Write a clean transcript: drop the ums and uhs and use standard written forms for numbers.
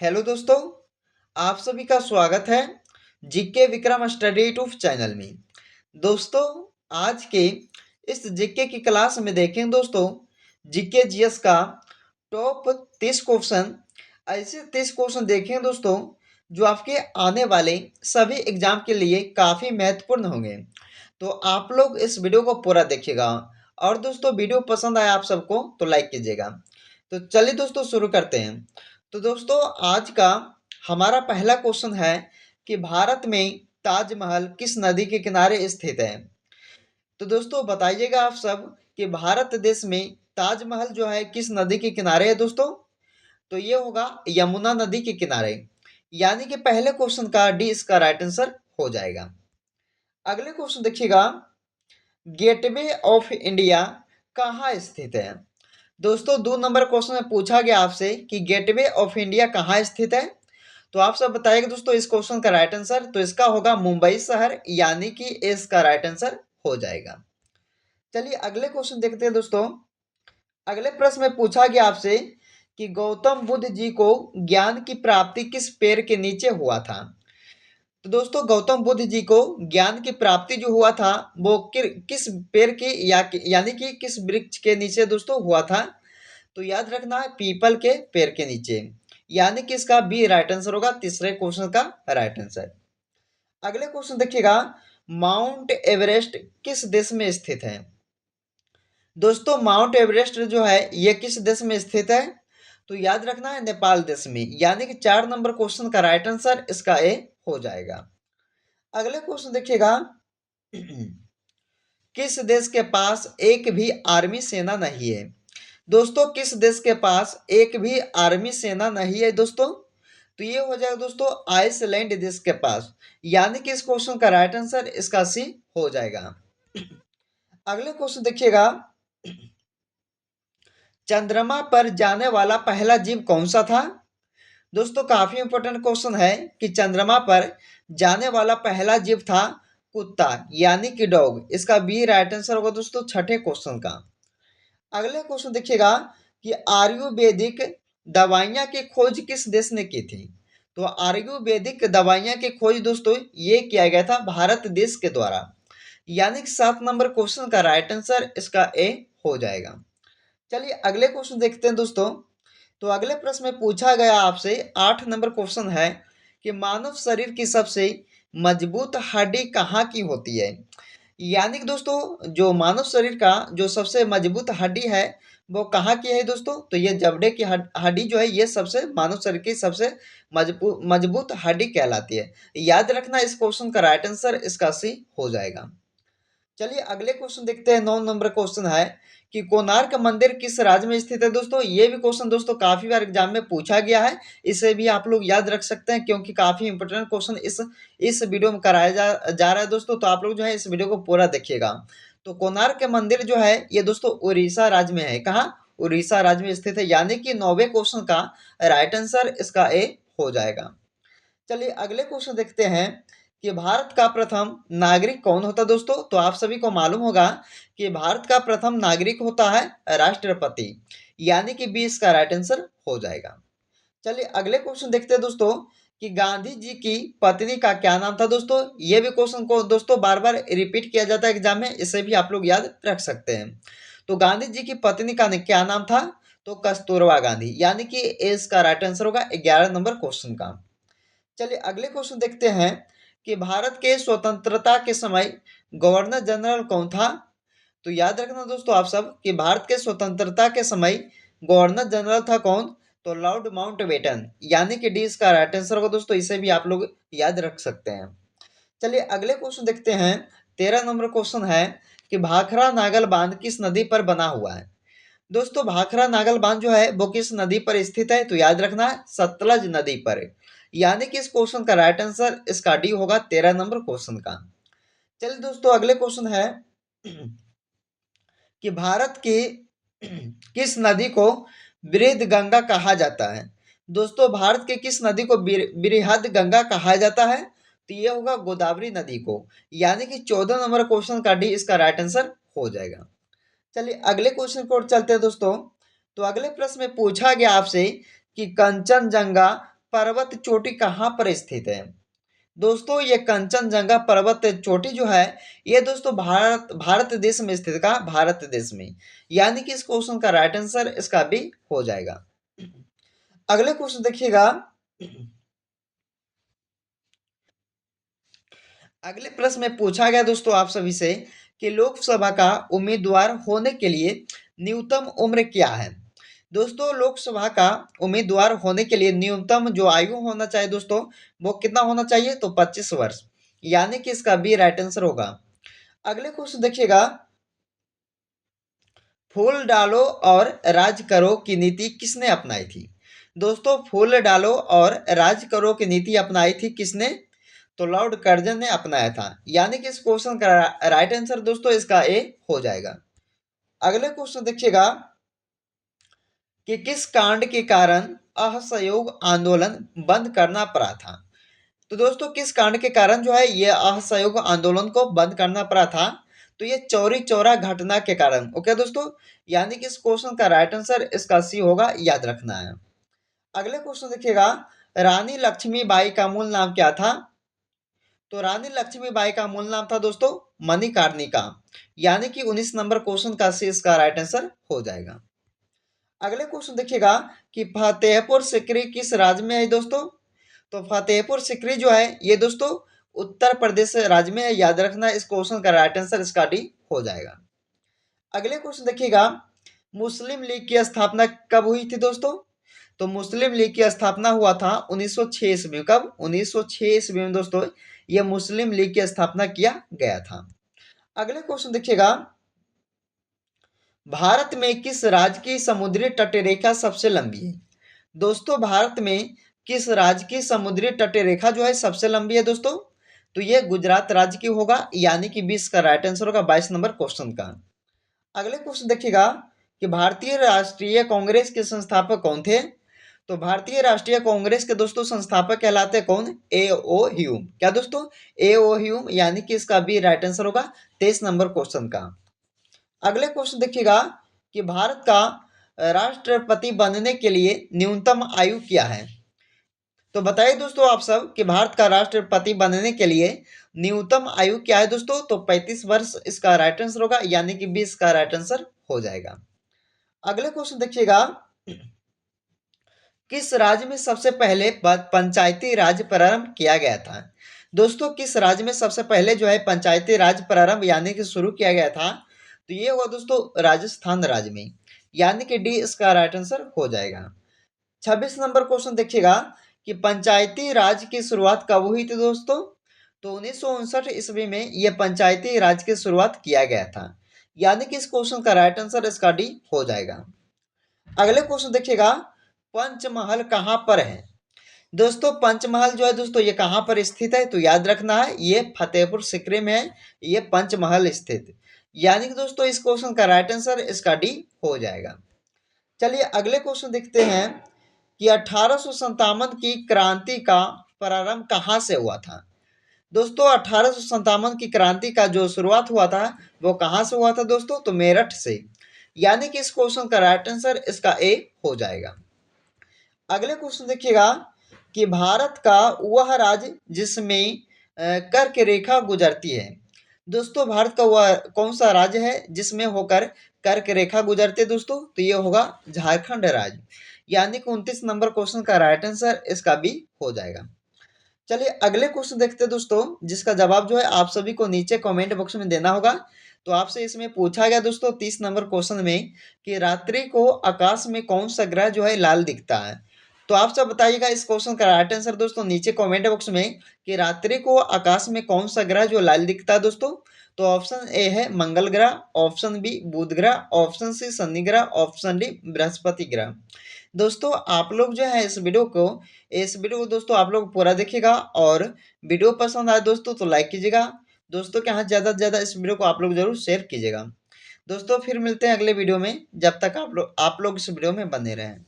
Hello दोस्तों, आप सभी का स्वागत है GK Vikram study YouTube channel में। दोस्तों, आज के इस जीके की क्लास में देखें दोस्तों, जीके जीएस का टॉप 30 क्वेश्चन। ऐसे 30 क्वेश्चन देखें दोस्तों जो आपके आने वाले सभी एग्जाम के लिए काफ़ी महत्वपूर्ण होंगे। तो आप लोग इस वीडियो को पूरा देखिएगा और दोस्तों वीडियो पसंद आया आप सबको तो लाइक कीजिएगा। तो चलिए दोस्तों शुरू करते हैं। तो दोस्तों आज का हमारा पहला क्वेश्चन है कि भारत में ताजमहल किस नदी के किनारे स्थित है। तो दोस्तों बताइएगा आप सब कि भारत देश में ताजमहल जो है किस नदी के किनारे है दोस्तों। तो ये होगा यमुना नदी के किनारे, यानी कि पहले क्वेश्चन का डी इसका राइट आंसर हो जाएगा। अगले क्वेश्चन देखिएगा, गेटवे ऑफ इंडिया कहाँ स्थित है। दोस्तों 2 नंबर क्वेश्चन में पूछा गया आपसे कि गेटवे ऑफ इंडिया कहाँ स्थित है। तो आप सब बताइएगा दोस्तों इस क्वेश्चन का राइट आंसर। तो इसका होगा मुंबई शहर, यानी कि इसका राइट आंसर हो जाएगा। चलिए अगले क्वेश्चन देखते हैं दोस्तों। अगले प्रश्न में पूछा गया आपसे कि गौतम बुद्ध जी को ज्ञान की प्राप्ति किस पेड़ के नीचे हुआ था। तो दोस्तों गौतम बुद्ध जी को ज्ञान की प्राप्ति जो हुआ था वो किस पेड़ के यानी कि किस वृक्ष के नीचे दोस्तों हुआ था। तो याद रखना है पीपल के पेड़ के नीचे, यानी कि इसका बी राइट आंसर होगा, तीसरे क्वेश्चन का राइट आंसर। अगले क्वेश्चन देखिएगा, माउंट एवरेस्ट किस देश में स्थित है। दोस्तों माउंट एवरेस्ट जो है ये किस देश में स्थित है। तो याद रखना है नेपाल देश में, यानी कि 4 नंबर क्वेश्चन का राइट आंसर इसका ए हो जाएगा। अगले क्वेश्चन देखिएगा, किस देश के पास एक भी आर्मी सेना नहीं है। दोस्तों किस देश के पास एक भी आर्मी सेना नहीं है दोस्तों। तो ये हो जाएगा दोस्तों आइसलैंड देश के पास, यानी कि इस क्वेश्चन का राइट आंसर इसका सी हो जाएगा। अगले क्वेश्चन देखिएगा, चंद्रमा पर जाने वाला पहला जीव कौन सा था। दोस्तों काफी इंपॉर्टेंट क्वेश्चन है कि चंद्रमा पर जाने वाला पहला जीव था कुत्ता, यानी कि डॉग। इसका बी राइट आंसर होगा दोस्तों छठे क्वेश्चन का। अगले क्वेश्चन देखिएगा कि आयुर्वेदिक दवाइयाँ की खोज किस देश ने की थी। तो आयुर्वेदिक दवाइयाँ की खोज दोस्तों ये किया गया था भारत देश के द्वारा, यानी कि 7 नंबर क्वेश्चन का राइट आंसर इसका ए हो जाएगा। चलिए अगले क्वेश्चन देखते हैं दोस्तों। तो अगले प्रश्न में पूछा गया आपसे 8 नंबर क्वेश्चन है कि मानव शरीर की सबसे मजबूत हड्डी कहाँ की होती है। यानी कि दोस्तों जो मानव शरीर का जो सबसे मजबूत हड्डी है वो कहाँ की है दोस्तों। तो ये जबड़े की हड्डी जो है ये सबसे मानव शरीर की सबसे मजबूत मजबूत हड्डी कहलाती है। याद रखना इस क्वेश्चन का राइट आंसर इसका सी हो जाएगा। चलिए अगले क्वेश्चन देखते हैं। 9 नंबर क्वेश्चन है कि कोणार्क मंदिर किस राज्य में स्थित है। दोस्तों ये भी क्वेश्चन दोस्तों काफी बार एग्जाम में पूछा गया है, इसे भी आप लोग याद रख सकते हैं क्योंकि काफी इंपोर्टेंट क्वेश्चन इस वीडियो में कराया जा रहा है दोस्तों। तो आप लोग जो है इस वीडियो को पूरा देखिएगा। तो कोणार्क मंदिर जो है ये दोस्तों उड़ीसा राज्य में है। कहाँ? उड़ीसा राज्य में स्थित है, यानी कि 9वें क्वेश्चन का राइट आंसर इसका ए हो जाएगा। चलिए अगले क्वेश्चन देखते हैं कि भारत का प्रथम नागरिक कौन होता है दोस्तों। तो आप सभी को मालूम होगा कि भारत का प्रथम नागरिक होता है राष्ट्रपति, यानी कि बी इसका राइट आंसर हो जाएगा। चलिए अगले क्वेश्चन देखते हैं दोस्तों कि गांधी जी की पत्नी का क्या नाम था। दोस्तों ये भी क्वेश्चन को दोस्तों बार बार रिपीट किया जाता है एग्जाम में, इसे भी आप लोग याद रख सकते हैं। तो गांधी जी की पत्नी का क्या नाम था। तो कस्तूरबा गांधी, यानी कि इसका राइट आंसर होगा 11 नंबर क्वेश्चन का। चलिए अगले क्वेश्चन देखते हैं कि भारत के स्वतंत्रता के समय गवर्नर जनरल कौन था। तो याद रखना दोस्तों आप सब कि भारत के स्वतंत्रता के समय गवर्नर जनरल था कौन। तो लॉर्ड माउंटबेटन, यानी कि डी इसका राइट आंसर होगा दोस्तों, इसे भी आप लोग याद रख सकते हैं। चलिए अगले क्वेश्चन देखते हैं। 13 नंबर क्वेश्चन है कि भाखड़ा नागल बांध किस नदी पर बना हुआ है। दोस्तों भाखड़ा नागल बांध जो है वो किस नदी पर स्थित है। तो याद रखना है सतलज नदी पर, यानी कि इस क्वेश्चन का राइट आंसर इसका डी होगा 13 नंबर क्वेश्चन का। चलिए दोस्तों अगले क्वेश्चन है कि भारत की किस नदी को बृहद गंगा कहा जाता है। दोस्तों भारत के किस नदी को बृहद गंगा कहा जाता है। तो ये होगा गोदावरी नदी को, यानी कि 14 नंबर क्वेश्चन का डी इसका राइट आंसर हो जाएगा। चलिए अगले क्वेश्चन को चलते हैं दोस्तों। तो अगले प्रश्न में पूछा गया आपसे कि कंचनजंगा पर्वत चोटी कहाँ पर स्थित है? दोस्तों ये कंचनजंगा पर्वत चोटी जो है ये दोस्तों भारत देश में स्थित, का भारत देश में, यानी कि इस क्वेश्चन का राइट आंसर इसका भी हो जाएगा। अगले क्वेश्चन देखिएगा। अगले प्रश्न में पूछा गया दोस्तों आप सभी से कि लोकसभा का उम्मीदवार होने के लिए न्यूनतम उम्र क्या है? दोस्तों लोकसभा का उम्मीदवार होने के लिए न्यूनतम जो आयु होना चाहिए दोस्तों वो कितना होना चाहिए? तो 25 वर्ष, यानी कि इसका बी राइट आंसर होगा। अगले क्वेश्चन देखिएगा। फूल डालो और राज करो की नीति किसने अपनाई थी? दोस्तों फूल डालो और राज करो की नीति अपनाई थी किसने? तो लॉर्ड कर्जन ने अपनाया था, यानी कि इस क्वेश्चन का राइट आंसर दोस्तों इसका ए हो जाएगा। अगले क्वेश्चन देखिएगा कि किस कांड के कारण असहयोग आंदोलन बंद करना पड़ा था? तो दोस्तों किस कांड के कारण जो है ये असहयोग आंदोलन को बंद करना पड़ा था? तो ये चौरी चौरा घटना के कारण। ओके दोस्तों, यानी कि इस क्वेश्चन का राइट आंसर इसका सी होगा, याद रखना है। अगले क्वेश्चन देखिएगा। रानी लक्ष्मीबाई का मूल नाम क्या था? तो रानी लक्ष्मीबाई का मूल नाम था दोस्तों मणिकर्णिका, यानी कि 19 नंबर क्वेश्चन का सी इसका राइट आंसर हो जाएगा। अगले क्वेश्चन देखिएगा कि फतेहपुर सिकरी किस राज्य में है दोस्तों? तो फतेहपुर सिकरी जो है ये दोस्तों उत्तर प्रदेश राज्य में है, याद रखना। इस क्वेश्चन का राइट आंसर इसका डी हो जाएगा। अगले क्वेश्चन देखिएगा। मुस्लिम लीग की स्थापना कब हुई थी दोस्तों? तो मुस्लिम लीग की स्थापना हुआ था 1906 ईस्वी में। कब? 1906 ईस्वी में दोस्तों ये मुस्लिम लीग की स्थापना किया गया था। अगले क्वेश्चन देखिएगा। भारत में किस राज्य की समुद्री तट रेखा सबसे लंबी है? दोस्तों भारत में किस राज्य की समुद्री तट रेखा जो है सबसे लंबी है दोस्तों? तो ये गुजरात राज्य की होगा, यानी कि 20 का राइट आंसर होगा 22 नंबर क्वेश्चन का। अगले क्वेश्चन देखिएगा कि भारतीय राष्ट्रीय कांग्रेस के संस्थापक कौन थे? तो भारतीय राष्ट्रीय कांग्रेस के दोस्तों संस्थापक कहलाते कौन? ए ओ ह्यूम। क्या दोस्तों? ए ओ ह्यूम, यानी कि इसका भी राइट आंसर होगा 23 नंबर क्वेश्चन का। अगले क्वेश्चन देखिएगा कि भारत का राष्ट्रपति बनने के लिए न्यूनतम आयु क्या है? तो बताइए दोस्तों आप सब कि भारत का राष्ट्रपति बनने के लिए न्यूनतम आयु क्या है दोस्तों? तो 35 वर्ष इसका राइट आंसर होगा, यानी कि 20 का राइट आंसर हो जाएगा। अगले क्वेश्चन देखिएगा। किस राज्य में सबसे पहले पंचायती राज प्रारंभ किया गया था? दोस्तों किस राज्य में सबसे पहले जो है पंचायती राज प्रारंभ यानी कि शुरू किया गया था? तो ये हुआ दोस्तों राजस्थान राज्य में, यानी कि डी इसका राइट आंसर हो जाएगा। 26 नंबर क्वेश्चन देखिएगा कि पंचायती राज की शुरुआत कब हुई थी दोस्तों? तो 1959 ईस्वी में यह पंचायती राज की शुरुआत किया गया था, यानी कि इस क्वेश्चन का राइट आंसर इसका डी हो जाएगा। अगले क्वेश्चन देखिएगा। पंचमहल कहाँ पर है? दोस्तों पंचमहल जो है दोस्तों ये कहाँ पर स्थित है? तो याद रखना है ये फतेहपुर सिकरी में है, ये पंचमहल स्थित, यानी कि दोस्तों इस क्वेश्चन का राइट आंसर इसका डी हो जाएगा। चलिए अगले क्वेश्चन देखते हैं कि 1857 की क्रांति का प्रारंभ कहाँ से हुआ था? दोस्तों 1857 की क्रांति का जो शुरुआत हुआ था वो कहाँ से हुआ था दोस्तों? तो मेरठ से, यानी कि इस क्वेश्चन का राइट आंसर इसका ए हो जाएगा। अगले क्वेश्चन देखिएगा कि भारत का वह राज्य जिसमें कर्क रेखा गुजरती है। दोस्तों भारत का वह कौन सा राज्य है जिसमें होकर कर्क रेखा गुजरती है दोस्तों? तो ये होगा झारखंड राज्य, यानी कि 29 नंबर क्वेश्चन का राइट आंसर इसका भी हो जाएगा। चलिए अगले क्वेश्चन देखते हैं दोस्तों, जिसका जवाब जो है आप सभी को नीचे कमेंट बॉक्स में देना होगा। तो आपसे इसमें पूछा गया दोस्तों 30 नंबर क्वेश्चन में कि रात्रि को आकाश में कौन सा ग्रह जो है लाल दिखता है? तो आप सब बताइएगा इस क्वेश्चन का राइट आंसर दोस्तों नीचे कमेंट बॉक्स में कि रात्रि को आकाश में कौन सा ग्रह जो लाल दिखता है दोस्तों? तो ऑप्शन ए है मंगल ग्रह, ऑप्शन बी बुध ग्रह, ऑप्शन सी शनि ग्रह, ऑप्शन डी बृहस्पति ग्रह। दोस्तों आप लोग जो है इस वीडियो को दोस्तों आप लोग पूरा देखिएगा, और वीडियो पसंद आए दोस्तों तो लाइक कीजिएगा। दोस्तों के हाथ ज़्यादा से ज़्यादा इस वीडियो को आप लोग जरूर शेयर कीजिएगा। दोस्तों फिर मिलते हैं अगले वीडियो में, जब तक आप लोग इस वीडियो में बने रहें।